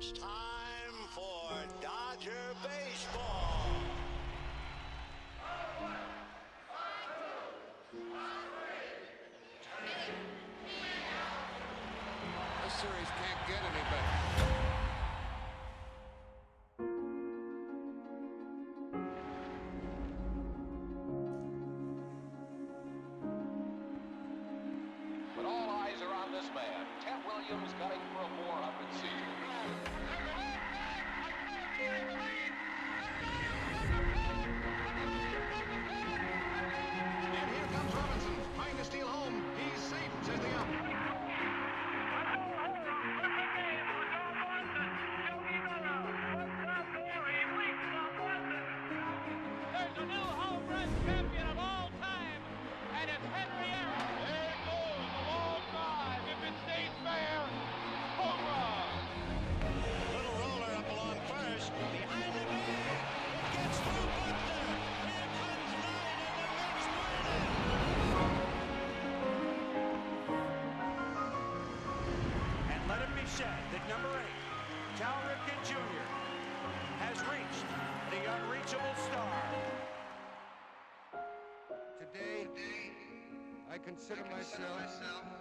It's time for Dodger baseball. This series can't get any better. But all eyes are on this man, Ted Williams, gunning for a 400 season. And here comes Robinson, trying to steal home. He's safe, says the ump. There's a new home run champion of all time, and it's Henry Aaron. There it goes, a long drive. If it stays fair, home run. Little roller up along first. Behind the bag. It gets through Buckner. Here comes Knight, and the Mets win it. And let it be said that number 8, Cal Ripken Jr., has reached the unreachable star. Today, I consider myself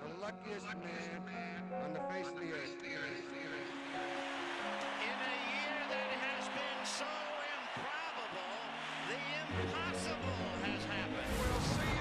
the luckiest man on the face of the earth. In a year that has been so improbable, the impossible has happened. We'll see you.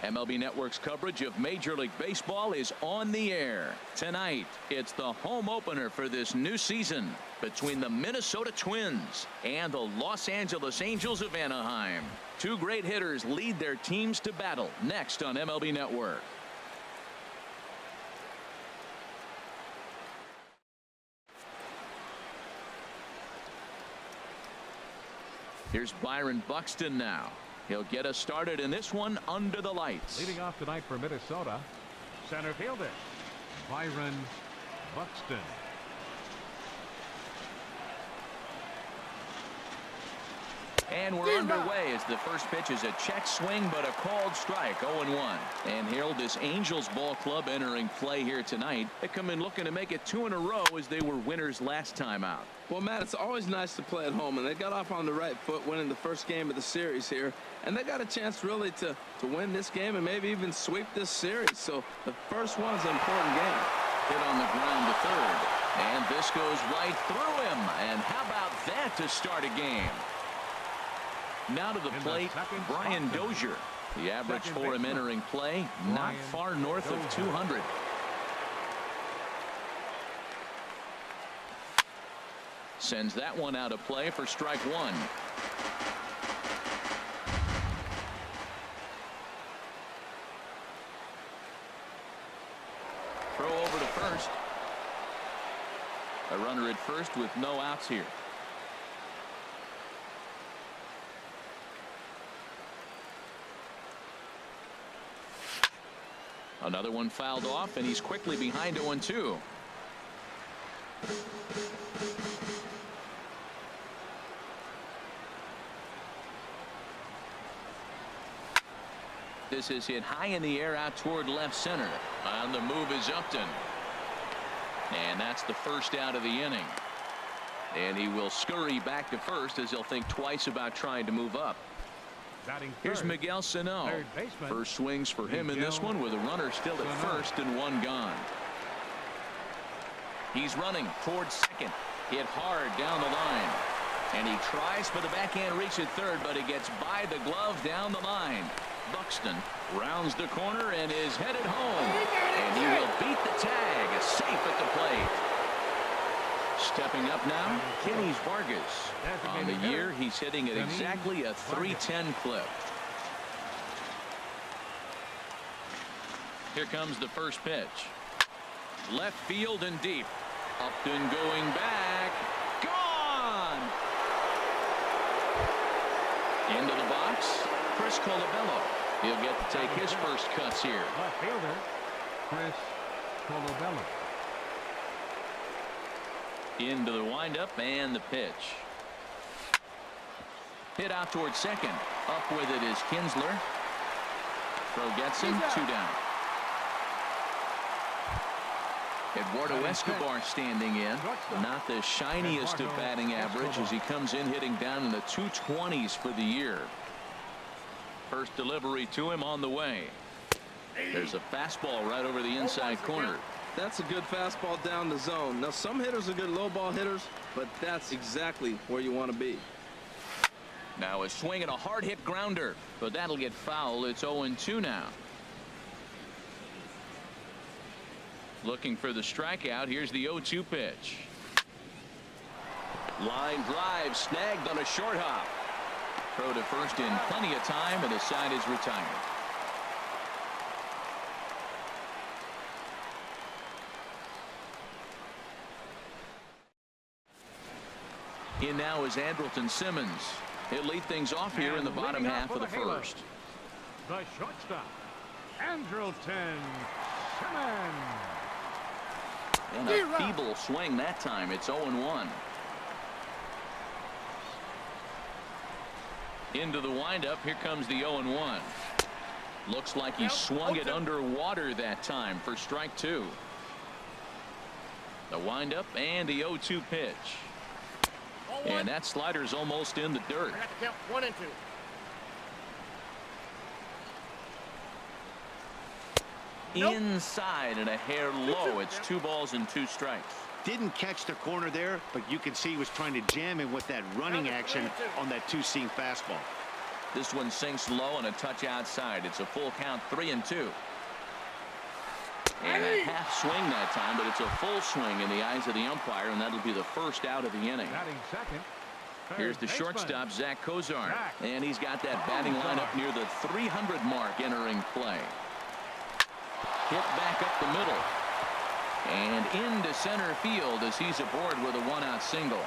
MLB Network's coverage of Major League Baseball is on the air. Tonight, it's the home opener for this new season between the Minnesota Twins and the Los Angeles Angels of Anaheim. Two great hitters lead their teams to battle next on MLB Network. Here's Byron Buxton now. He'll get us started in this one under the lights. Leading off tonight for Minnesota, center fielder Byron Buxton. And we're underway as the first pitch is a check swing, but a called strike, 0-1. And Harold, this Angels ball club entering play here tonight. They come in looking to make it 2 in a row as they were winners last time out. Well, Matt, it's always nice to play at home, and they got off on the right foot winning the first game of the series here. And they got a chance really to win this game and maybe even sweep this series. So the first one's an important game. Hit on the ground to third. And this goes right through him. And how about that to start a game? Now to the plate, Brian Dozier. The average for him entering play, not far north of 200. Sends that one out of play for strike one. Throw over to first. A runner at first with no outs here. Another one fouled off, and he's quickly behind 0-2. This is hit high in the air out toward left center. On the move is Upton. And that's the first out of the inning. And he will scurry back to first as he'll think twice about trying to move up. Here's Miguel Sano. First swings for him in this one with a runner still at first and one gone. He's running towards second. Hit hard down the line. And he tries for the backhand reach at third, but he gets by the glove down the line. Buxton rounds the corner and is headed home. And he will beat the tag. Safe at the plate. Stepping up now, Kenny Vargas. On the year, he's hitting at exactly a .310 clip. Here comes the first pitch. Left field and deep. Upton going back. Gone! Into the box, Chris Colabello. He'll get to take his first cuts here. Left fielder, Chris Colabello. Into the windup and the pitch. Hit out towards second. Up with it is Kinsler. Throw gets him, 2 down. Eduardo Escobar standing in. Not the shiniest of batting average as he comes in hitting down in the 220s for the year. First delivery to him on the way. There's a fastball right over the inside corner. That's a good fastball down the zone. Now, some hitters are good low ball hitters, but that's exactly where you want to be. Now a swing and a hard hit grounder, but that'll get foul. It's 0-2 now. Looking for the strikeout. Here's the 0-2 pitch. Line drive snagged on a short hop. Throw to first in plenty of time, and the side is retired. In now is Andrelton Simmons. He'll lead things off here in the bottom half of the first. The shortstop, Andrelton Simmons. And a feeble swing that time. It's 0-1. Into the windup. Here comes the 0-1. Looks like he swung it underwater that time for strike 2. The windup and the 0-2 pitch. And that slider's almost in the dirt. I got to count 1 and 2. Inside and a hair low. It's 2 balls and 2 strikes. Didn't catch the corner there, but you can see he was trying to jam him with that running action on that 2-seam fastball. This one sinks low and a touch outside. It's a full count, 3-2. And a half swing that time, but it's a full swing in the eyes of the umpire, and that'll be the first out of the inning. Here's the shortstop, Zach Kozar, and he's got that batting lineup near the 300 mark entering play. Hit back up the middle. And into center field as he's aboard with a 1-out single.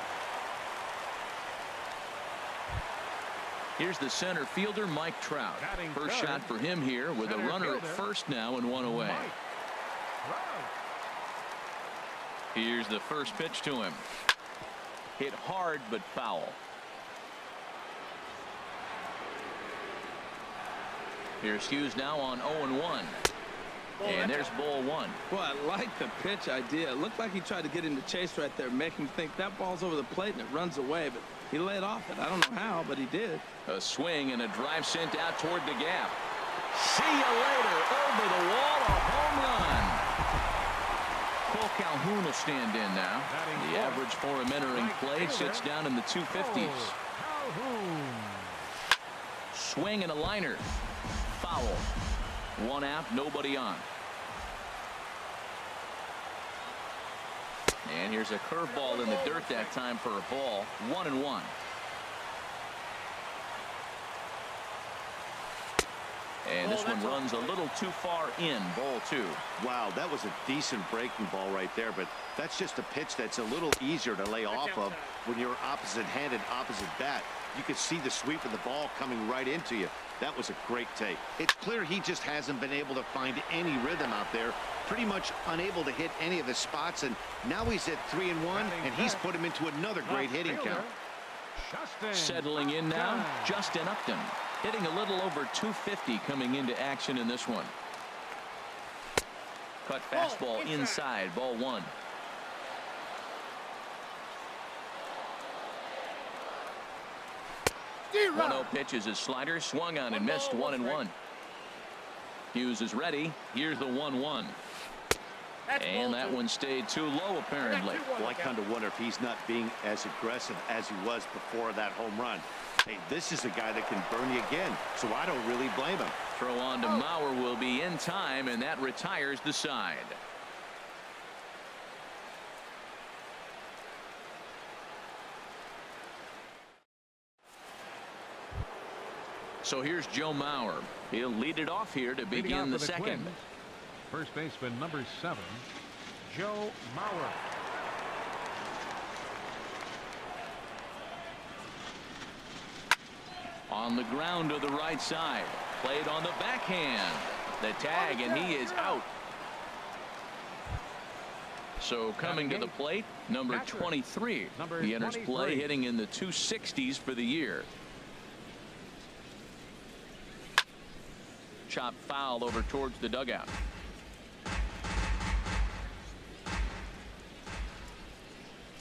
Here's the center fielder, Mike Trout. First shot for him here with a runner at first now and 1 away. Here's the first pitch to him. Hit hard but foul. Here's Hughes now on 0-1. And there's ball one. Well, I like the pitch idea. It looked like he tried to get him to chase right there, make him think that ball's over the plate and it runs away, but he laid off it. I don't know how, but he did. A swing and a drive sent out toward the gap. See you later. Over the wall, a home run. Cole Calhoun will stand in now. The average for him entering play sits down in the 250s. Swing and a liner. Foul. One out, nobody on. And here's a curveball in the dirt that time for a ball. 1-1. And this one runs a little too far in. Ball two. Wow, that was a decent breaking ball right there, but that's just a pitch that's a little easier to lay off of when you're opposite-handed, opposite bat. You could see the sweep of the ball coming right into you. That was a great take. It's clear he just hasn't been able to find any rhythm out there. Pretty much unable to hit any of the spots, and now he's at 3-1, and he's put him into another great hitting count. Settling in now, Justin Upton, hitting a little over 250 coming into action in this one. Cut fastball inside, ball one. One 0 pitch is his slider, swung on and missed. 1-1. Hughes is ready. Here's the 1-1. And that one stayed too low apparently. Well, I kind of wonder if he's not being as aggressive as he was before that home run. Hey, this is a guy that can burn you again, so I don't really blame him. Throw on to Mauer will be in time, and that retires the side. So here's Joe Mauer. He'll lead it off here to begin the second. First baseman number 7, Joe Mauer. On the ground to the right side. Played on the backhand. The tag, and he is out. So coming to the plate, number 23. He enters play hitting in the 260s for the year. Chop foul over towards the dugout.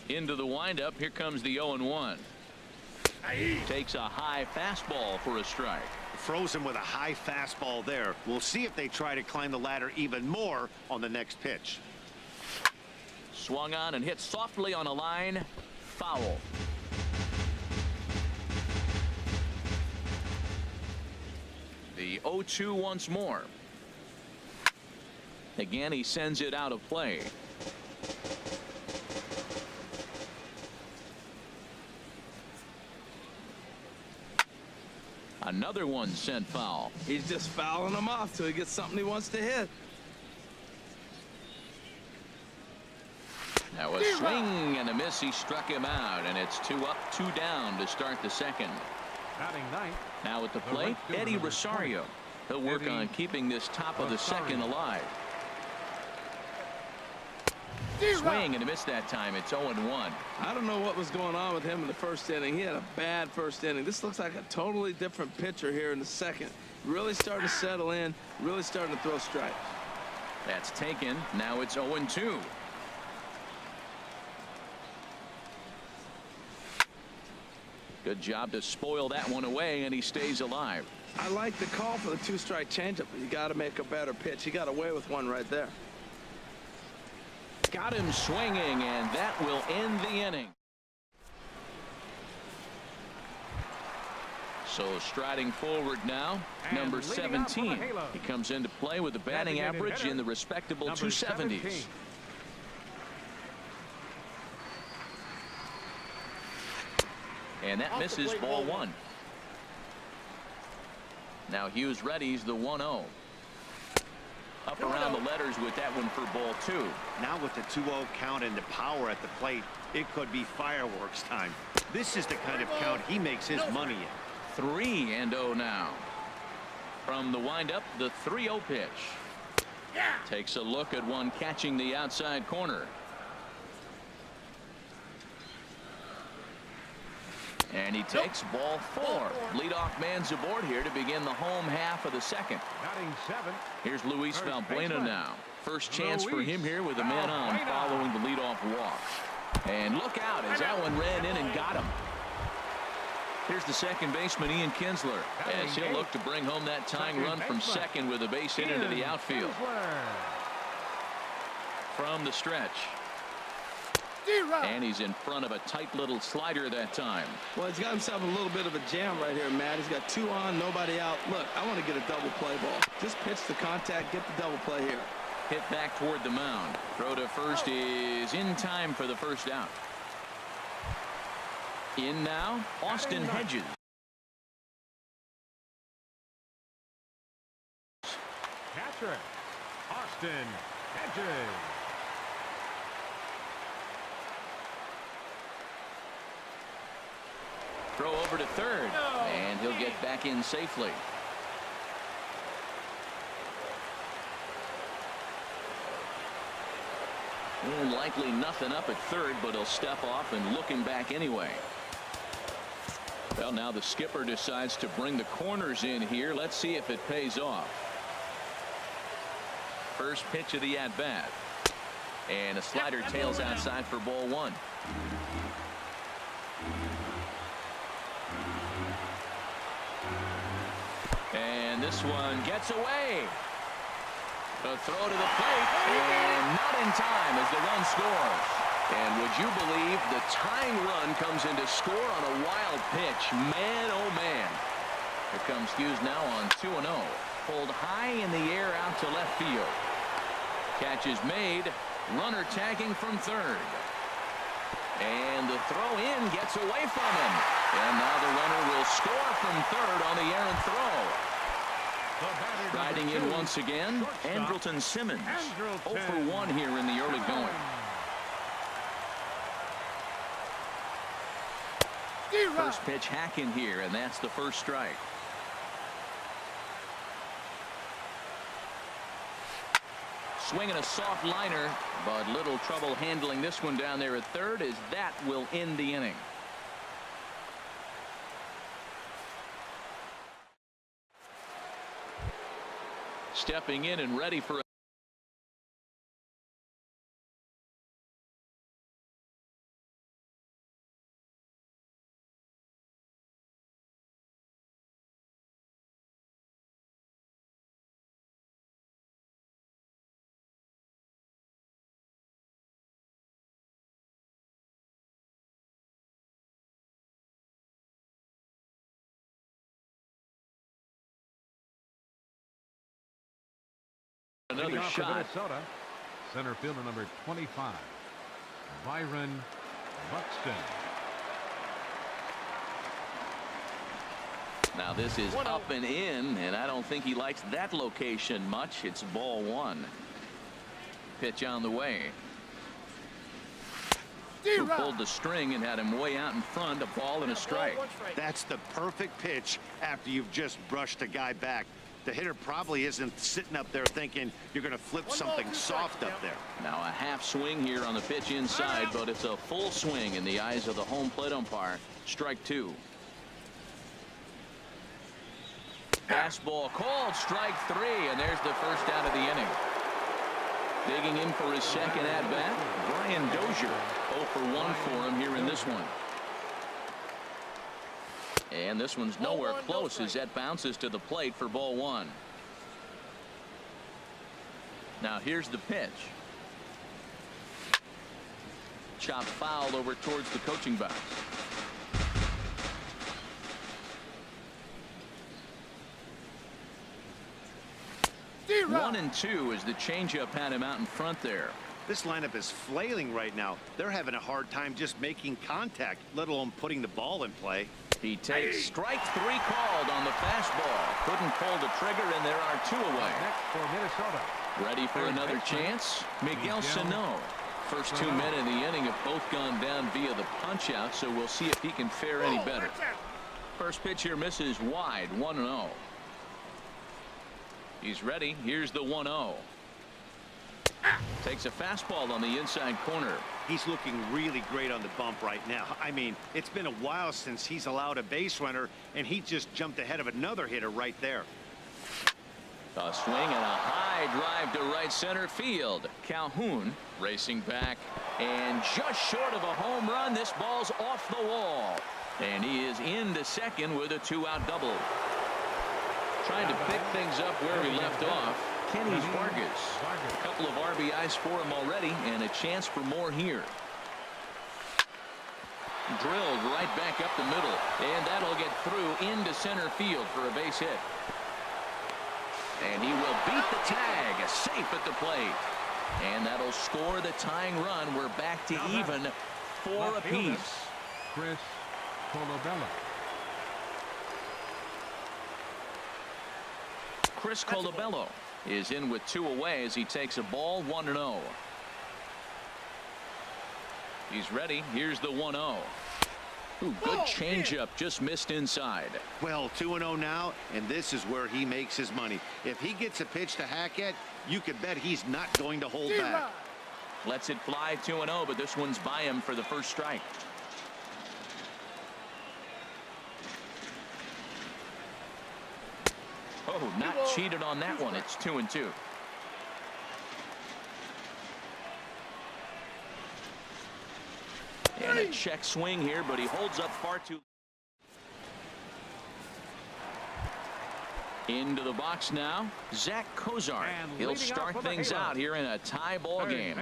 Into the windup. Here comes the 0-1. Takes a high fastball for a strike. Froze him with a high fastball there. We'll see if they try to climb the ladder even more on the next pitch. Swung on and hit softly on a line. Foul. The 0-2 once more. Again, he sends it out of play. Another one sent foul. He's just fouling them off till he gets something he wants to hit. Now a swing and a miss. He struck him out, and it's 2 up, 2 down to start the second. Now at the plate, Eddie Rosario. He'll work on keeping this top of the second alive. Swing and a miss that time. It's 0-1. I don't know what was going on with him in the first inning. He had a bad first inning. This looks like a totally different pitcher here in the second. Really starting to settle in, really starting to throw strikes. That's taken. Now it's 0-2. Good job to spoil that one away, and he stays alive. I like the call for the 2-strike changeup, but you got to make a better pitch. He got away with one right there. Got him swinging, and that will end the inning. So striding forward now, number 17. He comes into play with a batting average in the respectable 270s. And that misses, ball one. Now Hughes readies the 1-0. Up around the letters with that one for ball two. Now with the 2-0 count and the power at the plate, it could be fireworks time. This is the kind of count he makes his money in. 3-0 now. From the windup, the 3-0 pitch. Takes a look at one catching the outside corner. And he takes ball 4. Leadoff man's aboard here to begin the home half of the second. Batting 7. Here's Luis First Valbuena baseman. now. First chance for Luis him here with a man on Valbuena. following the leadoff walk. And look out as that one ran in and got him. Here's the second baseman, Ian Kinsler, as he'll look to bring home that tying run from second with a base hit into the outfield. From the stretch. And he's in front of a tight little slider that time. Well, he's got himself a little bit of a jam right here, Matt. He's got 2 on, nobody out. Look, I want to get a double play ball. Just pitch the contact, get the double play here. Hit back toward the mound. Throw to first is in time for the first out. In now, Austin Hedges. Catcher, Austin Hedges. Throw over to third, and he'll get back in safely. And likely nothing up at third, but he'll step off and look him back anyway. Well, now the skipper decides to bring the corners in here. Let's see if it pays off. First pitch of the at-bat. And a slider tails outside for ball 1. And this one gets away. A throw to the plate, and not in time as the run scores. And would you believe the tying run comes in to score on a wild pitch? Man, oh man. Here comes Hughes now on 2-0. Pulled high in the air out to left field. Catch is made. Runner tagging from third. And the throw in gets away from him. And now the runner will score from third on the errant throw. Riding in once again, Andrelton Simmons. 0 for 1 here in the early going. First pitch hacking here, and that's the first strike. Swinging a soft liner, but little trouble handling this one down there at third, as that will end the inning. Stepping in and ready for another shot. Minnesota, center fielder number 25, Byron Buxton. Now this is up and in, and I don't think he likes that location much. It's ball 1. Pitch on the way. Who pulled the string and had him way out in front. A ball and a strike. That's the perfect pitch after you've just brushed a guy back. The hitter probably isn't sitting up there thinking you're going to flip something soft up there. Now a half swing here on the pitch inside, but it's a full swing in the eyes of the home plate umpire. Strike 2. Fastball called, strike 3, and there's the first out of the inning. Digging in for his second at-bat, Brian Dozier. 0 for 1 for him here in this one. And this one's nowhere close as that bounces to the plate for ball 1. Now here's the pitch. Chop foul over towards the coaching box. One and 2 as the changeup had him out in front there. This lineup is flailing right now. They're having a hard time just making contact, let alone putting the ball in play. He takes strike 3 called on the fastball. Couldn't pull the trigger, and there are 2 away. Next for Minnesota. Ready for another chance? Miguel Sano. First 2 men in the inning have both gone down via the punch out, so we'll see if he can fare any better. First pitch here misses wide. 1-0. He's ready. Here's the 1-0. Takes a fastball on the inside corner. He's looking really great on the bump right now. I mean, it's been a while since he's allowed a base runner, and he just jumped ahead of another hitter right there. A swing and a high drive to right center field. Calhoun racing back, and just short of a home run. This ball's off the wall, and he is into second with a 2-out double. Trying to pick things up where he left off. Kenny Vargas. A couple of RBIs for him already, and a chance for more here. Drilled right back up the middle, and that'll get through into center field for a base hit. And he will beat the tag, safe at the plate. And that'll score the tying run. We're back to even 4 apiece. Chris Colabello. Chris Colabello is in with 2 away as he takes a ball 1-0. He's ready. Here's the 1-0. Ooh, good changeup, just missed inside. Well, 2-0 now, and this is where he makes his money. If he gets a pitch to hack at, you can bet he's not going to hold back. Lets it fly 2-0, but this one's by him for the first strike. Oh, not cheated on that one. It's 2-2. And a check swing here, but he holds up far too. Into the box now, Zach Kozar. He'll start things out here in a tie ball game.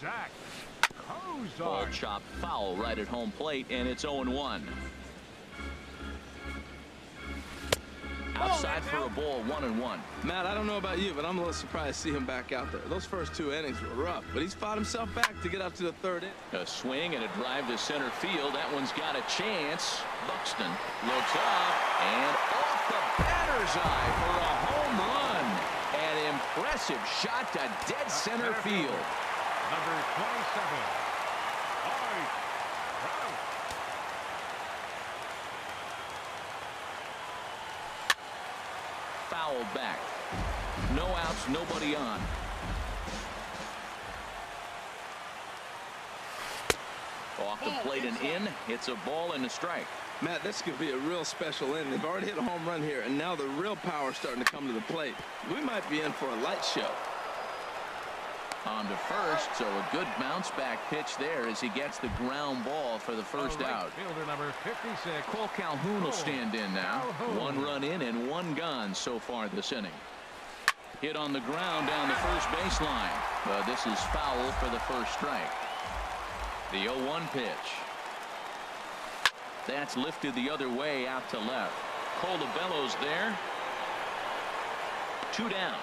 Zach Kozar. Ball chopped foul right at home plate, and it's 0-1. Outside for a ball, 1-1. Matt, I don't know about you, but I'm a little surprised to see him back out there. Those first 2 innings were rough, but he's fought himself back to get up to the 3rd inning. A swing and a drive to center field. That one's got a chance. Buxton looks up and off the batter's eye for a home run. An impressive shot to dead center field. Number 27. Foul back. No outs, nobody on. Off the plate and in. It's a ball and a strike. Matt, this could be a real special inning. They've already hit a home run here, and now the real power is starting to come to the plate. We might be in for a light show. On to first, so a good bounce back pitch there as he gets the ground ball for the first out. Fielder number 56. Cole Calhoun will stand in now. 1 run in and 1 gone so far this inning. Hit on the ground down the first baseline, but this is foul for the first strike. The 0-1 pitch. That's lifted the other way out to left. Colabello's there. 2 down.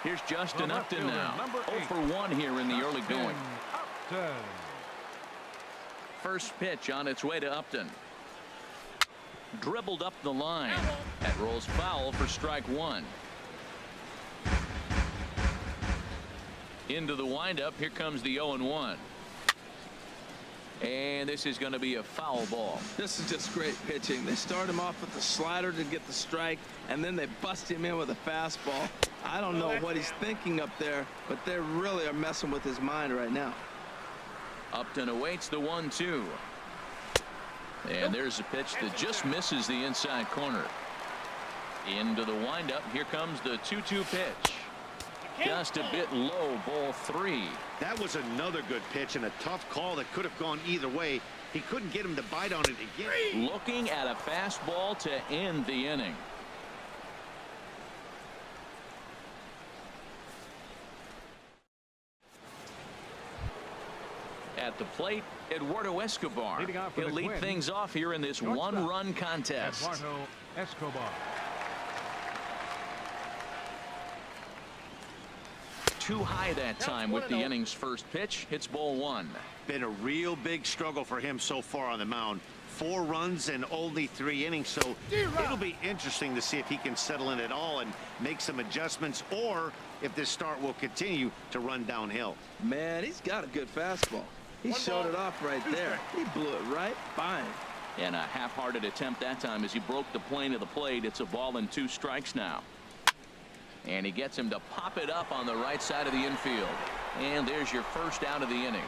Here's Justin Upton now. 0 for 1 here in the early going. First pitch on its way to Upton. Dribbled up the line. That rolls foul for strike 1. Into the windup. Here comes the 0-1. And this is going to be a foul ball. This is just great pitching. They start him off with the slider to get the strike, and then they bust him in with a fastball. I don't know what he's thinking up there, but they really are messing with his mind right now. Upton awaits the 1-2. And there's a pitch that just misses the inside corner. Into the windup. Here comes the 2-2 pitch. Just a bit low, ball 3. That was another good pitch and a tough call that could have gone either way. He couldn't get him to bite on it again. Looking at a fastball to end the inning. At the plate, Eduardo Escobar. He'll lead things off here in this 1-run contest. Eduardo Escobar. Too high that time with the inning's first pitch. Hits ball 1. Been a real big struggle for him so far on the mound. 4 runs and only 3 innings, so it'll be interesting to see if he can settle in at all and make some adjustments, or if this start will continue to run downhill. Man, he's got a good fastball. He showed it off right there. He blew it right by him. And a half-hearted attempt that time as he broke the plane of the plate. It's a ball and 2 strikes now. And he gets him to pop it up on the right side of the infield. And there's your first out of the inning.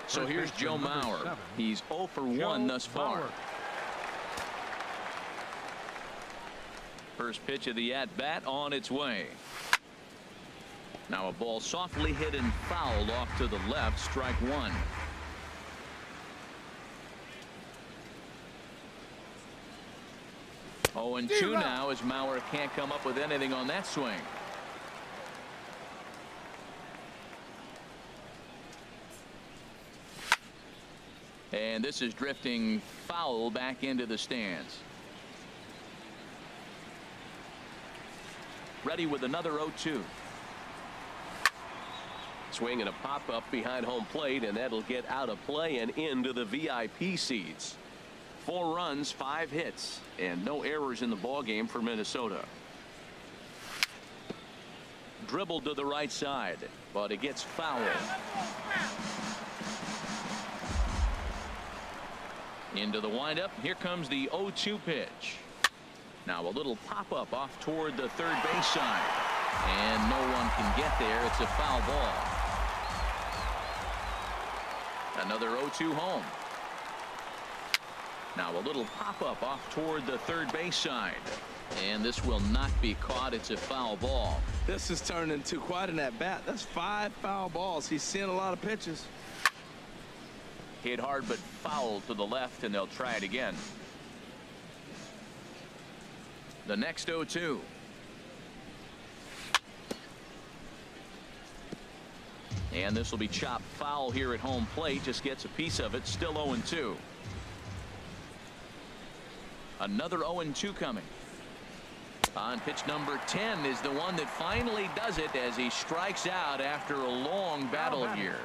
So here's Joe Mauer. He's 0 for 1 thus far. First pitch of the at-bat on its way. Now a ball softly hit and fouled off to the left. Strike one. Oh, and 2 now as Mauer can't come up with anything on that swing. And this is drifting foul back into the stands. Ready with another 0-2. Swing and a pop-up behind home plate, and that'll get out of play and into the VIP seats. 4 runs, 5 hits, and no errors in the ballgame for Minnesota. Dribbled to the right side, but it gets fouled. Into the windup. Here comes the 0-2 pitch. Now a little pop-up off toward the third base side. And no one can get there. It's a foul ball. Another 0-2 home. Now a little pop-up off toward the third base side. And this will not be caught. It's a foul ball. This has turned into quite an at-bat. That's 5 foul balls. He's seeing a lot of pitches. Hit hard but foul to the left, and they'll try it again. The next 0-2. And this will be chopped foul here at home plate. Just gets a piece of it. Still 0-2. Another 0-2 coming. On pitch number 10 is the one that finally does it as he strikes out after a long battle here.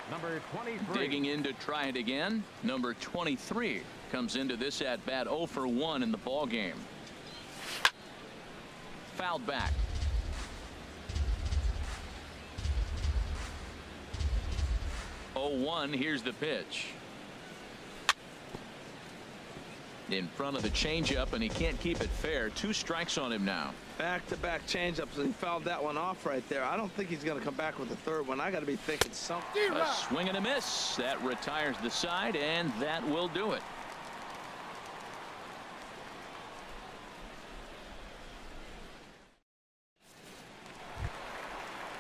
Number 23. Digging in to try it again. Number 23 comes into this at bat 0 for 1 in the ball game. Fouled back. Oh, 1. Here's the pitch. In front of the changeup, and he can't keep it fair. 2 strikes on him now. Back-to-back changeups, and he fouled that one off right there. I don't think he's going to come back with the third one. I got to be thinking something. A swing and a miss. That retires the side, and that will do it.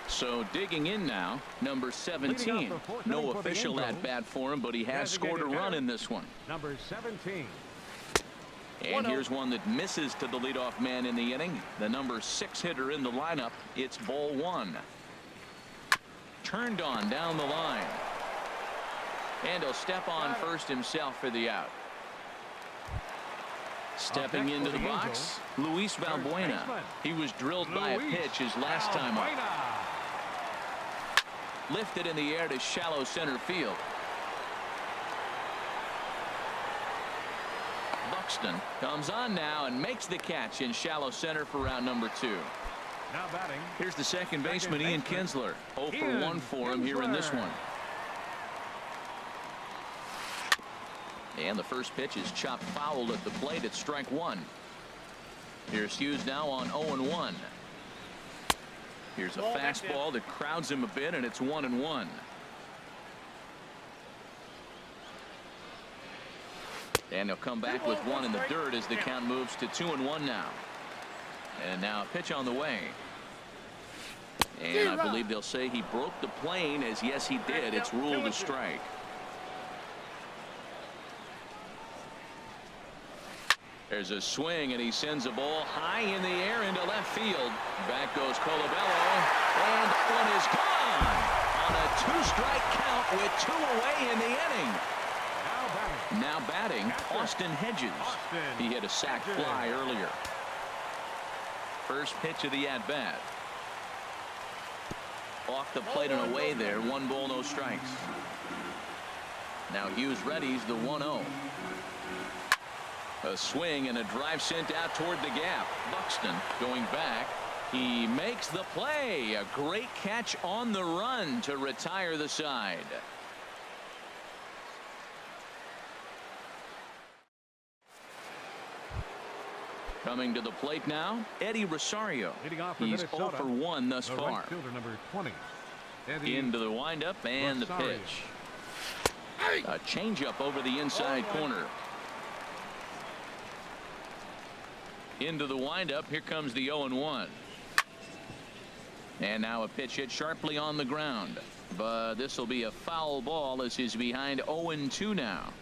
So digging in now, number 17. No official at bat for him, but he has scored a run in this one. Number 17. And here's one that misses to the leadoff man in the inning. The number 6 hitter in the lineup. It's ball 1. Turned on down the line. And he'll step on first himself for the out. Stepping into the box, Luis Valbuena. He was drilled by a pitch his last time up. Lifted in the air to shallow center field. Buxton comes on now and makes the catch in shallow center for round number 2. Now batting. Here's the second baseman, Ian Kinsler. 0 for 1 for him here in this one. And the first pitch is chopped foul at the plate at strike 1. Here's Hughes now on 0-1. Here's a fastball that crowds him a bit, and it's 1-1. And he'll come back with 1 in the dirt as the count moves to 2-1 now. And now a pitch on the way. And I believe they'll say he broke the plane, as yes he did. It's ruled a strike. There's a swing, and he sends a ball high in the air into left field. Back goes Colabello, and that one is gone on a 2-strike count with 2 away in the inning. Now batting, Austin Hedges. He hit a sac fly earlier. First pitch of the at-bat. Off the plate and away there. 1 ball, no strikes. Now Hughes readies the 1-0. A swing and a drive sent out toward the gap. Buxton going back. He makes the play. A great catch on the run to retire the side. Coming to the plate now, Eddie Rosario. Leading off for He's Minnesota, 0 for 1 thus the far. right fielder, number 20. Eddie Into the windup and Rosario. the pitch. A changeup over the inside corner. Into the windup. Here comes the 0-1. And now a pitch hit sharply on the ground. But this will be a foul ball as he's behind 0-2 now.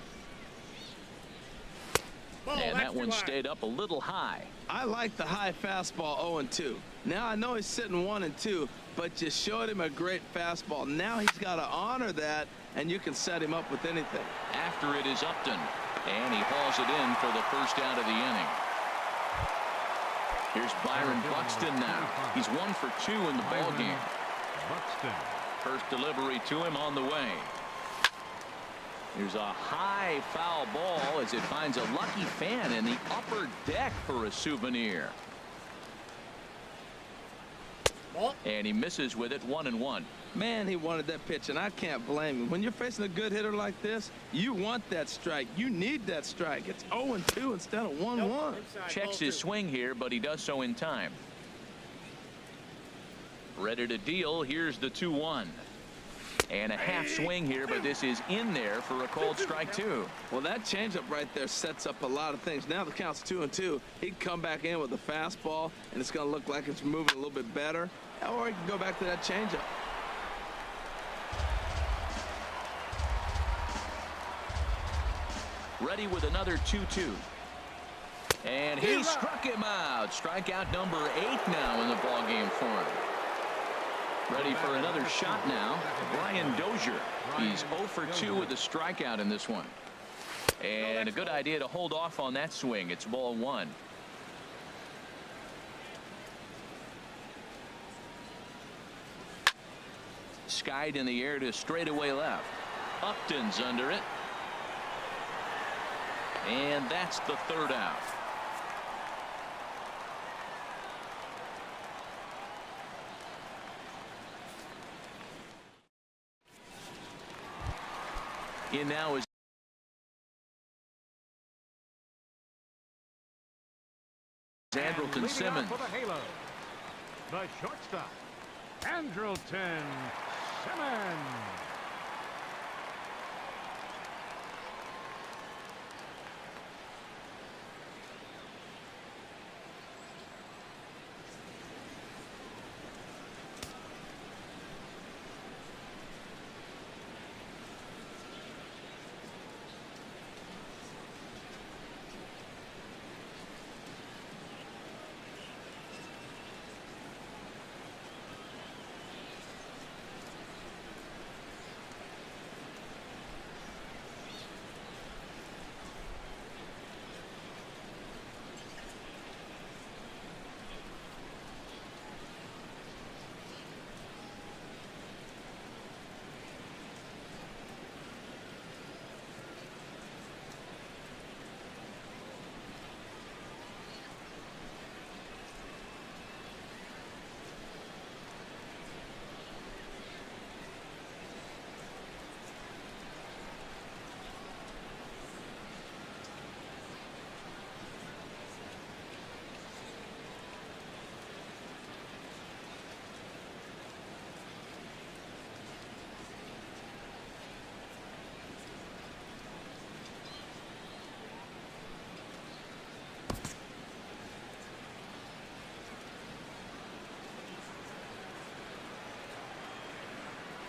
And that one stayed up a little high. I like the high fastball 0-2. Now I know he's sitting 1-2, but you showed him a great fastball. Now he's got to honor that, and you can set him up with anything. After it is Upton, and he hauls it in for the first out of the inning. Here's Byron Buxton now. He's 1 for 2 in the ball game. Buxton. First delivery to him on the way. Here's a high foul ball as it finds a lucky fan in the upper deck for a souvenir. And he misses with it, 1-1. Man, he wanted that pitch, and I can't blame him. When you're facing a good hitter like this, you want that strike. You need that strike. It's 0-2 instead of 1-1. Checks his swing here, but he does so in time. Ready to deal. Here's the 2-1. And a half swing here, but this is in there for a called strike 2. Well, that changeup right there sets up a lot of things. Now the count's 2-2. He'd come back in with a fastball, and it's going to look like it's moving a little bit better. Or he can go back to that changeup. Ready with another 2-2. And he struck him out. Strikeout number 8 now in the ballgame for him. Ready for another shot now. Brian Dozier. He's 0 for 2 with a strikeout in this one. And a good idea to hold off on that swing. It's ball 1. Skied in the air to straightaway left. Upton's under it. And that's the third out. In now is Andrelton Simmons. For the Halo, the shortstop, Andrelton Simmons.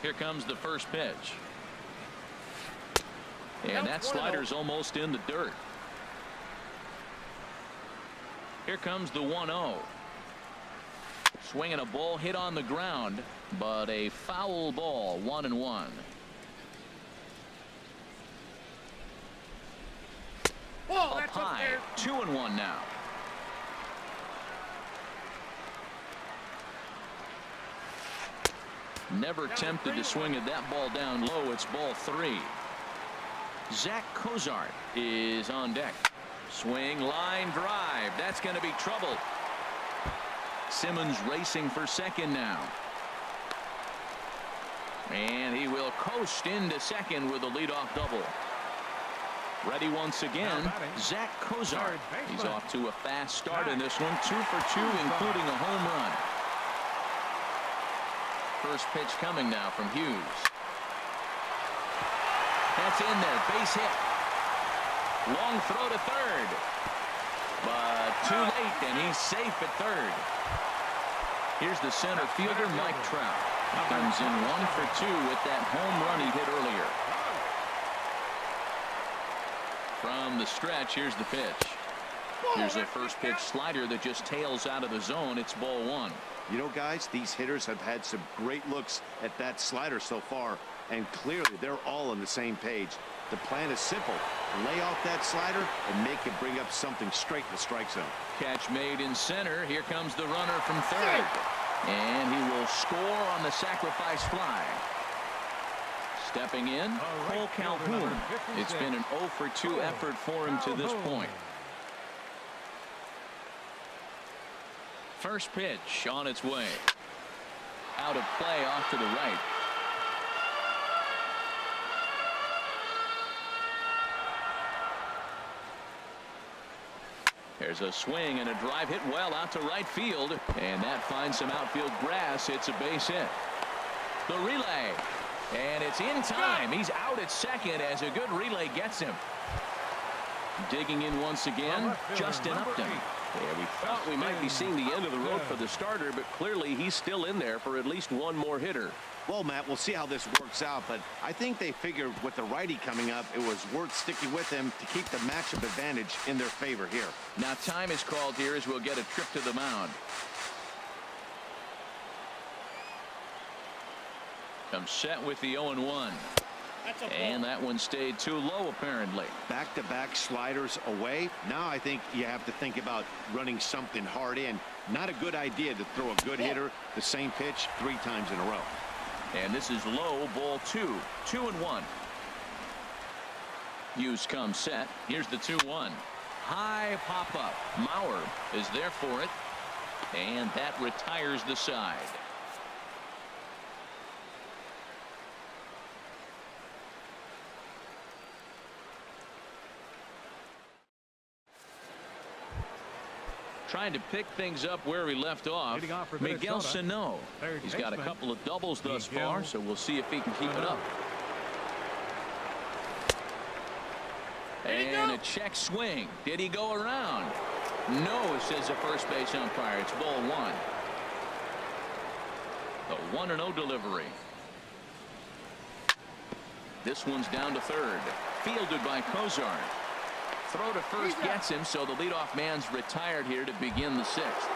Here comes the first pitch. And that slider's almost in the dirt. Here comes the 1-0. Swinging a ball hit on the ground, but a foul ball, 1-1. Up high, 2-1 now. Never tempted to swing at that ball down low. It's ball 3. Zach Cozart is on deck. Swing, line drive. That's going to be trouble. Simmons racing for second now. And he will coast into second with a leadoff double. Ready once again, Zach Kozar. He's off to a fast start in this one, 2 for 2, including a home run. First pitch coming now from Hughes. That's in there, base hit. Long throw to third, but too late, and he's safe at third. Here's the center fielder, Mike Trout. He comes in 1 for 2 with that home run he hit earlier. From the stretch, here's the pitch. Here's a first pitch slider that just tails out of the zone. It's ball 1. You know, guys, these hitters have had some great looks at that slider so far, and clearly they're all on the same page. The plan is simple. Lay off that slider and make it bring up something straight in the strike zone. Catch made in center. Here comes the runner from third. And he will score on the sacrifice fly. Stepping in, Cole Calhoun. It's been an 0 for 2 effort for him to this point. First pitch on its way. Out of play off to the right. There's a swing and a drive hit well out to right field, and that finds some outfield grass. It's a base hit. The relay, and it's in time. He's out at second as a good relay gets him. Digging in once again, Justin Upton. Yeah, we thought we might be seeing the end of the road for the starter, but clearly he's still in there for at least one more hitter. Well, Matt, we'll see how this works out, but I think they figured with the righty coming up, it was worth sticking with him to keep the matchup advantage in their favor here. Now time is called here as we'll get a trip to the mound. Comes set with the 0-1. And that one stayed too low, apparently. Back-to-back sliders away. Now I think you have to think about running something hard in. Not a good idea to throw a good hitter the same pitch 3 times in a row. And this is low, ball 2. 2-1. Hughes comes set. Here's the 2-1. High pop-up. Mauer is there for it. And that retires the side. Trying to pick things up where we left off. Miguel Sano. He's got a couple of doubles thus far, so we'll see if he can keep it up. And a check swing. Did he go around? No, says the first base umpire. It's ball 1. The 1-0 delivery. This one's down to third. Fielded by Kozar. Throw to first gets him, so the leadoff man's retired here to begin the 6th.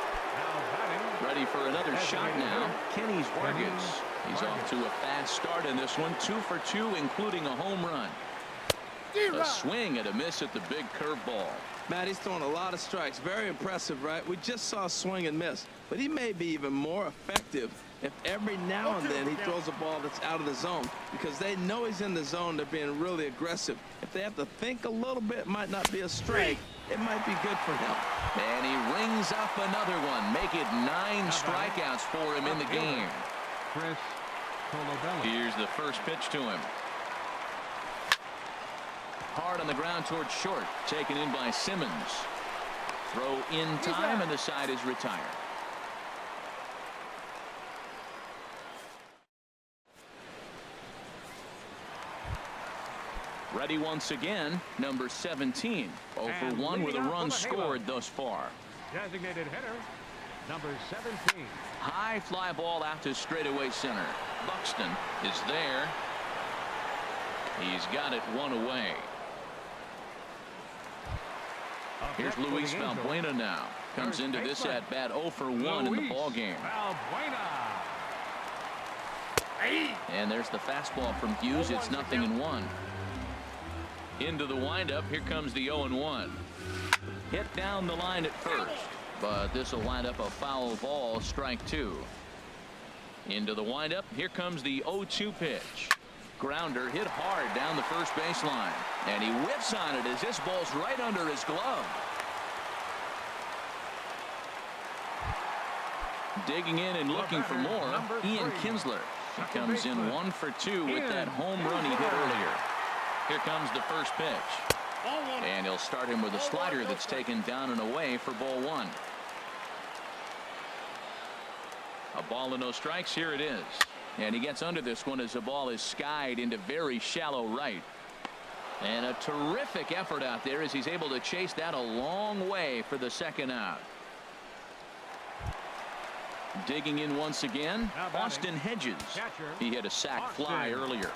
Ready for another shot now. Kenny's Vargas. He's off to a fast start in this one. 2 for 2, including a home run. A swing and a miss at the big curveball. Matt, he's throwing a lot of strikes. Very impressive, right? We just saw a swing and miss, but he may be even more effective if every now and then he throws a ball that's out of the zone, because they know he's in the zone. They're being really aggressive. If they have to think a little bit, it might not be a strike. It might be good for him. And he rings up another one. Make it 9 strikeouts for him in the game. Here's the first pitch to him. Hard on the ground towards short. Taken in by Simmons. Throw in time, and the side is retired. Ready once again, number 17. 0 for 1 with a run scored thus far. Designated hitter, number 17. High fly ball out to straightaway center. Buxton is there. He's got it 1 away. Here's Luis Valbuena now. Comes into this at bat 0 for 1 in the ball game. And there's the fastball from Hughes. It's 0-1. Into the windup. Here comes the 0-1. Hit down the line at first, but this will wind up a foul ball. Strike 2. Into the windup. Here comes the 0-2 pitch. Grounder hit hard down the first baseline, and he whiffs on it as this ball's right under his glove. Digging in and looking for more, Ian Kinsler. He comes in 1 for 2 with that home run he hit earlier. Here comes the first pitch. And he'll start him with a slider that's taken down and away for ball one. A ball and no strikes. Here it is. And he gets under this one as the ball is skied into very shallow right. And a terrific effort out there as he's able to chase that a long way for the second out. Digging in once again, Austin Hedges. He hit a sac fly earlier.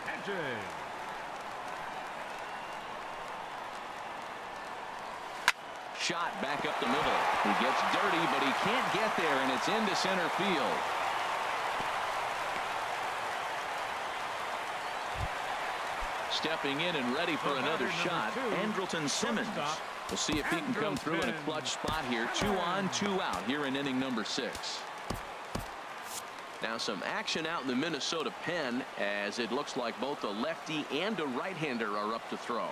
Shot back up the middle. He gets dirty, but he can't get there, and it's into center field. Stepping in and ready for another shot, Andrelton Simmons. We'll see if he can come through in a clutch spot here. 2 on, 2 out here in inning number 6. Now some action out in the Minnesota pen as it looks like both a lefty and a right-hander are up to throw.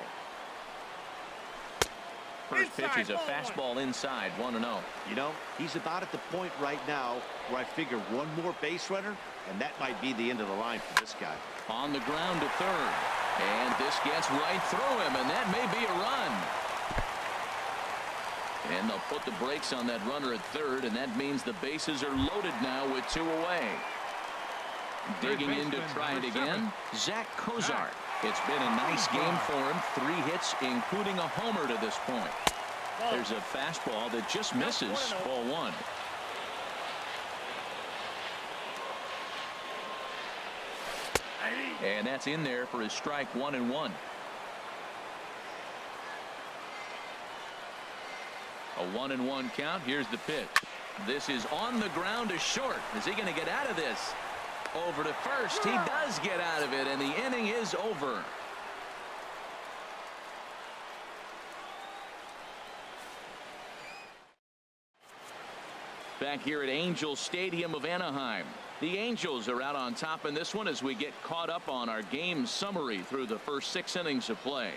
First pitch is a fastball inside, 1-0. You know, he's about at the point right now where I figure one more base runner, and that might be the end of the line for this guy. On the ground to third. And this gets right through him, and that may be a run. And they'll put the brakes on that runner at third, and that means the bases are loaded now with 2 away. Digging in to try it again, Zach Kozart. It's been a nice game for him. 3 hits, including a homer to this point. There's a fastball that just misses. Ball 1. And that's in there for his strike 1-1. A 1-1 count. Here's the pitch. This is on the ground to short. Is he going to get out of this? Over to first. He does get out of it, and the inning is over. Back here at Angels Stadium of Anaheim. The Angels are out on top in this one as we get caught up on our game summary through the first 6 innings of play.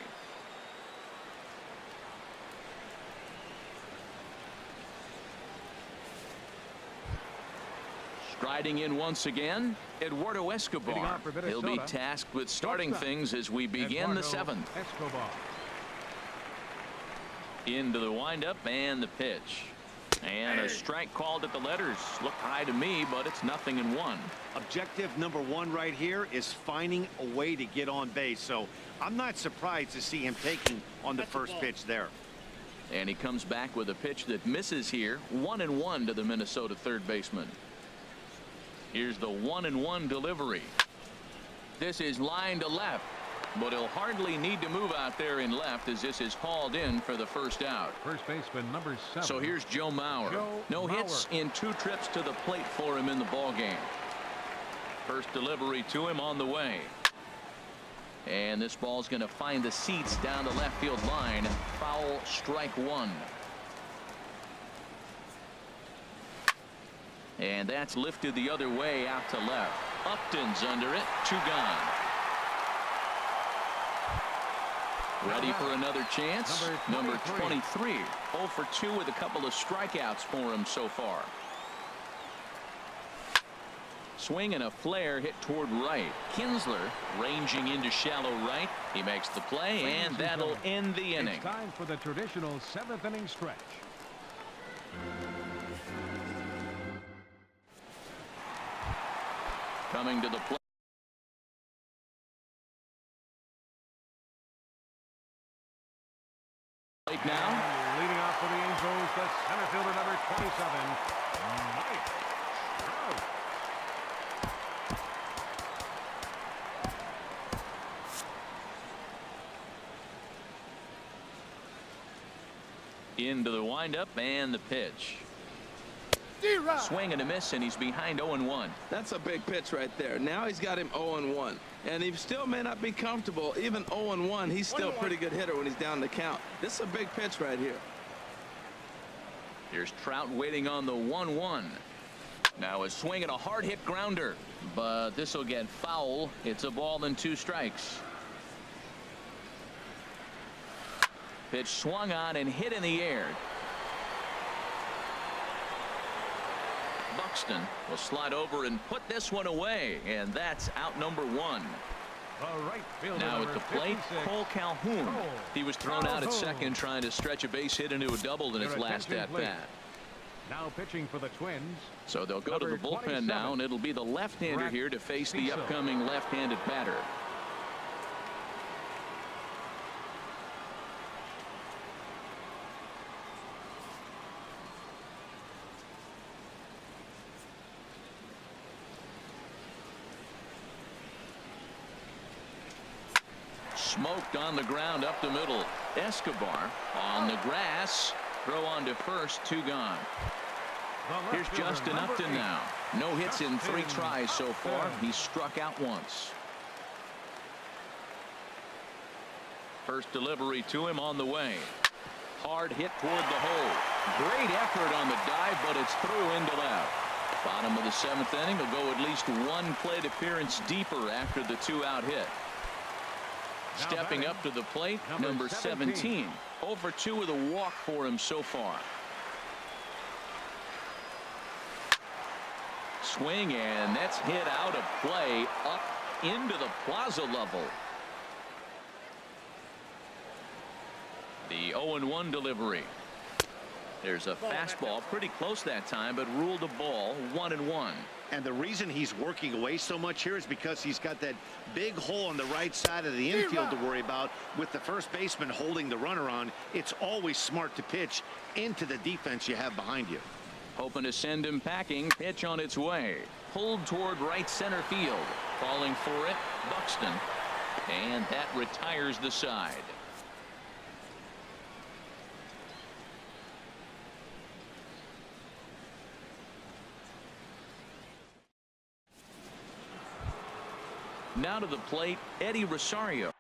Striding in once again, Eduardo Escobar. He'll be tasked with starting things as we begin the 7th. Into the windup and the pitch. And a strike called at the letters. Looked high to me, but it's 0-1. Objective number 1 right here is finding a way to get on base. So I'm not surprised to see him taking on the first pitch there. And he comes back with a pitch that misses here. 1-1 to the Minnesota third baseman. Here's the 1-1 delivery. This is line to left. But he'll hardly need to move out there in left as this is hauled in for the first out. First baseman number 7. So here's Joe Mauer. No hits in 2 trips to the plate for him in the ball game. First delivery to him on the way. And this ball's going to find the seats down the left field line. Foul, strike 1. And that's lifted the other way out to left. Upton's under it. 2 gone. Ready for another chance. Number 23. 0 for 2 with a couple of strikeouts for him so far. Swing and a flare hit toward right. Kinsler ranging into shallow right. He makes the play, and that'll end the inning. It's time for the traditional 7th inning stretch. Coming to the plate. Now leading off for the Angels, the center fielder number 27, Mike Trout. into the windup and the pitch. Swing and a miss, and he's behind 0-1. That's a big pitch right there. Now he's got him 0-1, and he still may not be comfortable. Even 0-1, he's still a pretty good hitter when he's down the count. This is a big pitch right here. Here's Trout waiting on the 1-1. Now a swing and a hard hit grounder, but this will get foul. It's a ball and 2 strikes. Pitch swung on and hit in the air. Buxton will slide over and put this one away, and that's out number 1. Now at the plate, Cole Calhoun. He was thrown out at second trying to stretch a base hit into a double in his last at-bat. Now pitching for the Twins. So they'll go to the bullpen now, and it'll be the left-hander here to face the upcoming left-handed batter. Smoked on the ground up the middle. Escobar on the grass. Throw on to first, 2 gone. Here's Justin Upton now. No hits in 3 tries so far. He's struck out once. First delivery to him on the way. Hard hit toward the hole. Great effort on the dive, but it's through into left. Bottom of the 7th inning will go at least 1 plate appearance deeper after the 2-out hit. Stepping up to the plate, number 17. Over 2 with a walk for him so far. Swing, and that's hit out of play up into the plaza level. The 0-1 delivery. There's a fastball pretty close that time, but ruled a ball, 1-1. And the reason he's working away so much here is because he's got that big hole on the right side of the infield to worry about. With the first baseman holding the runner on, it's always smart to pitch into the defense you have behind you. Hoping to send him packing. Pitch on its way. Pulled toward right center field. Falling for it, Buxton. And that retires the side. Now to the plate, Eddie Rosario.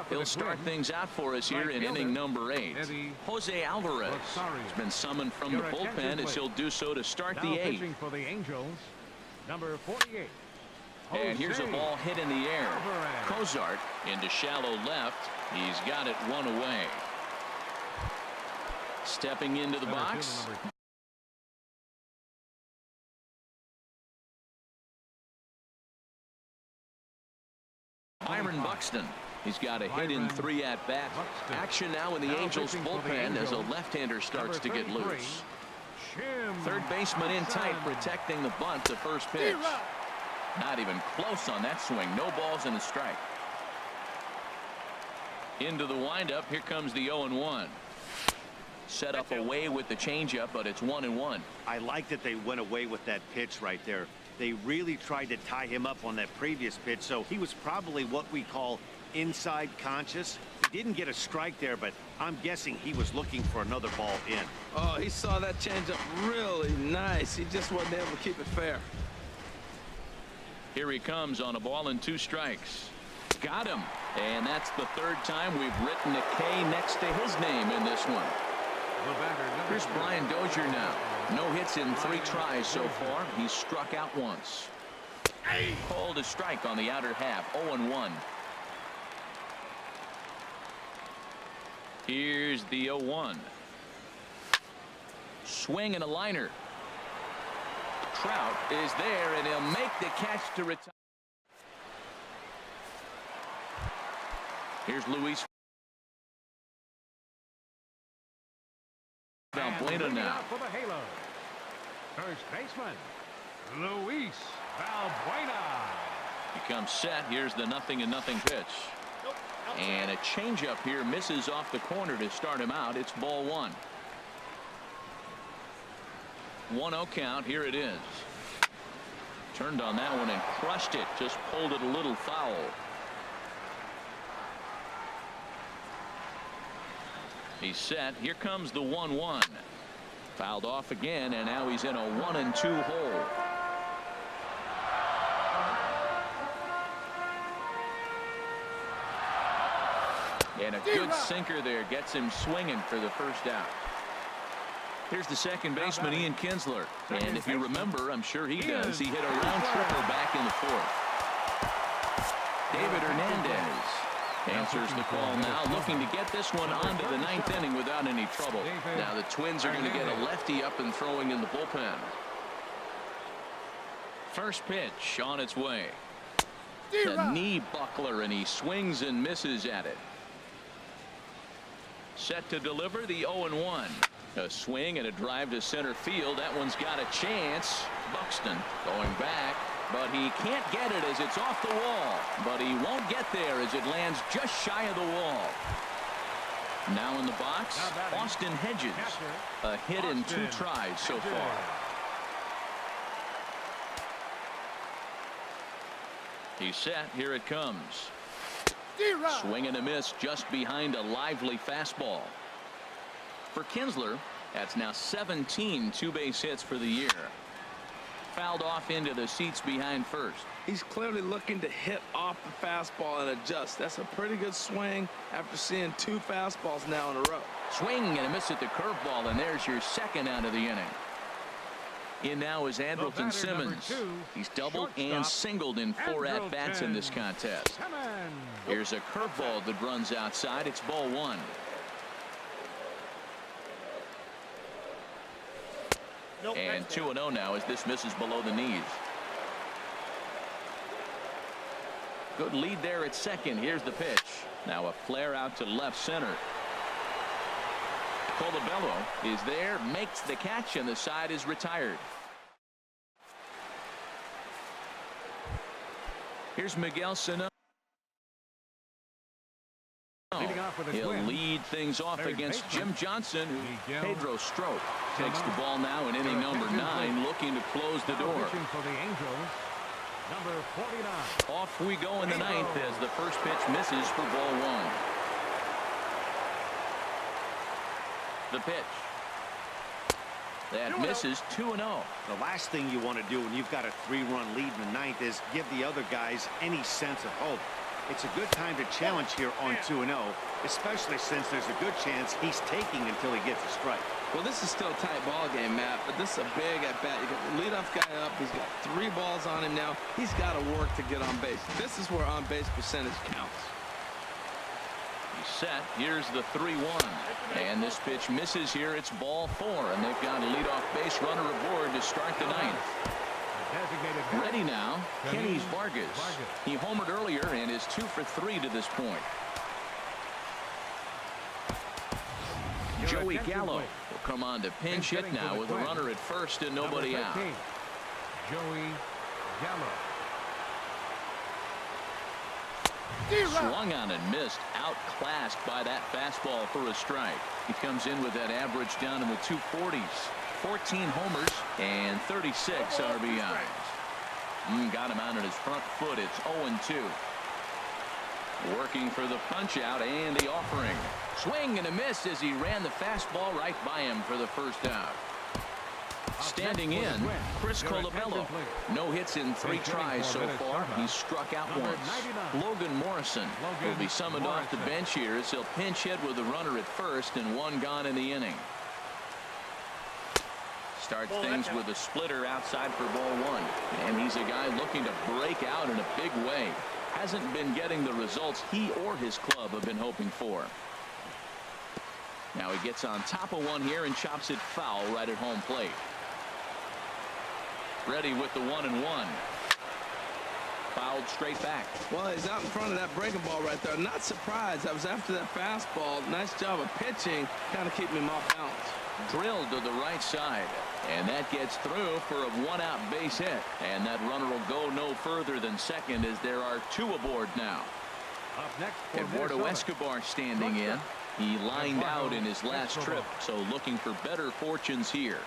He'll start things out for us here in inning number 8. Jose Alvarez has been summoned from the bullpen as he'll do so to start the 8th. For the Angels, number 48. And here's a ball hit in the air. Cozart into shallow left. He's got it 1 away. Stepping into the box. Byron Buxton. He's got a hit in 3 at-bats. Action now in the Angels bullpen as a left-hander starts to get loose. Third baseman in tight, protecting the bunt to first pitch. Not even close on that swing. No balls and a strike. Into the windup. Here comes the 0-1. Set up away with the changeup, but it's 1-1. I like that they went away with that pitch right there. They really tried to tie him up on that previous pitch, so he was probably what we call inside conscious. He didn't get a strike there, but I'm guessing he was looking for another ball in. Oh, he saw that changeup really nice. He just wasn't able to keep it fair. Here he comes on a ball and 2 strikes. Got him. And that's the 3rd time we've written a K next to his name in this one. Here's Brian Dozier now. No hits in 3 tries so far. He's struck out once. Called a strike on the outer half. 0-1. Here's the 0-1. Swing and a liner. Trout is there, and he'll make the catch to retire. Here's Luis Valbuena now. For the Halo. First baseman, Luis Valbuena. He comes set. Here's the 0-0 pitch. And a changeup here misses off the corner to start him out. It's ball 1. 1-0 count. Here it is. Turned on that one and crushed it. Just pulled it a little foul. He's set. Here comes the 1-1. Fouled off again, and now he's in a 1-2 hole. And a good sinker there gets him swinging for the first out. Here's the second baseman, Ian Kinsler. And if you remember, I'm sure he does, he hit a round tripper back in the 4th. David Hernandez Answers the call now, looking to get this one onto the ninth inning without any trouble. Now the Twins are going to get a lefty up and throwing in the bullpen. First pitch on its way. The knee buckler, and he swings and misses at it. Set to deliver the 0-1. A swing and a drive to center field. That one's got a chance. Buxton going back, but he can't get it as it's off the wall. But he won't get there as it lands just shy of the wall. Now in the box, Austin Hedges. A hit in 2 tries so far. He's set. Here it comes. Swing and a miss just behind a lively fastball. For Kinsler, that's now 17 two-base hits for the year. Fouled off into the seats behind first. He's clearly looking to hit off the fastball and adjust. That's a pretty good swing after seeing 2 fastballs now in a row. Swing and a miss at the curveball, and there's your second out of the inning. In now is Andrelton Simmons. He's doubled and singled in 4 at-bats in this contest. Here's a curveball that runs outside. It's ball 1. And 2-0 now as this misses below the knees. Good lead there at second. Here's the pitch. Now a flare out to left center. Colabello is there, makes the catch, and the side is retired. Here's Miguel Sano. He'll lead things off against Jim Johnson, who Pedro Strop takes the ball now in inning number 9, looking to close the door. Off we go in the 9th as the first pitch misses for ball 1. The pitch. That misses. 2-0. The last thing you want to do when you've got a 3-run lead in the 9th is give the other guys any sense of hope. It's a good time to challenge here on 2-0, especially since there's a good chance he's taking until he gets a strike. Well, this is still a tight ball game, Matt, but this is a big at-bat. You got the leadoff guy up. He's got 3 balls on him now. He's got to work to get on base. This is where on-base percentage counts. He's set. Here's the 3-1. And this pitch misses here. It's ball 4, and they've got a leadoff base runner aboard to start the 9th. Ready now, Kenny Vargas. He homered earlier and is 2 for 3 to this point. Joey Gallo will come on to pinch hit now with a runner at first and nobody out. Joey Gallo. Swung on and missed, outclassed by that fastball for a strike. He comes in with that average down in the 240s. 14 homers and 36 RBIs. Got him out on his front foot. It's 0-2. Working for the punch out and the offering. Swing and a miss as he ran the fastball right by him for the first out. Standing in, Chris Colabello. No hits in 3 tries so far. He's struck out once. Logan Morrison will be summoned off the bench here as he'll pinch hit with a runner at first and 1 gone in the inning. Starts things with a splitter outside for ball 1. And he's a guy looking to break out in a big way. Hasn't been getting the results he or his club have been hoping for. Now he gets on top of one here and chops it foul right at home plate. Ready with the 1-1. Fouled straight back. Well, he's out in front of that breaking ball right there. Not surprised. I was after that fastball. Nice job of pitching, kind of keeping him off balance. Drilled to the right side, and that gets through for a 1-out base hit, and that runner will go no further than second as there are 2 aboard now. Up next, Eduardo Escobar standing in. He lined out in his last trip, so looking for better fortunes here.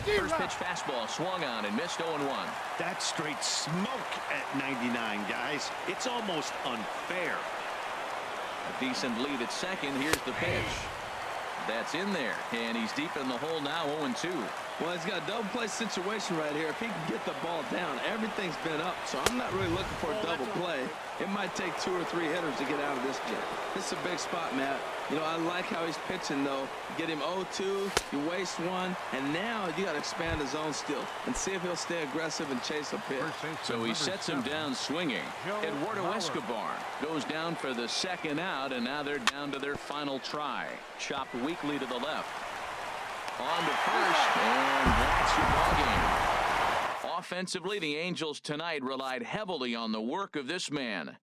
First pitch fastball swung on and missed. 0-1. That's straight smoke at 99, guys. It's almost unfair. A decent lead at second. Here's the pitch. That's in there, and he's deep in the hole now, 0-2. Well, he's got a double play situation right here. If he can get the ball down, everything's been up, so I'm not really looking for a double play. It might take 2 or 3 hitters to get out of this jam. This is a big spot, Matt. You know, I like how he's pitching, though. You get him 0-2, you waste 1, and now you got to expand his zone still and see if he'll stay aggressive and chase a pitch. So he sets him down swinging. Eduardo Escobar goes down for the 2nd out, and now they're down to their final try. Chopped weakly to the left. On to first, and that's your ballgame. Offensively, the Angels tonight relied heavily on the work of this man,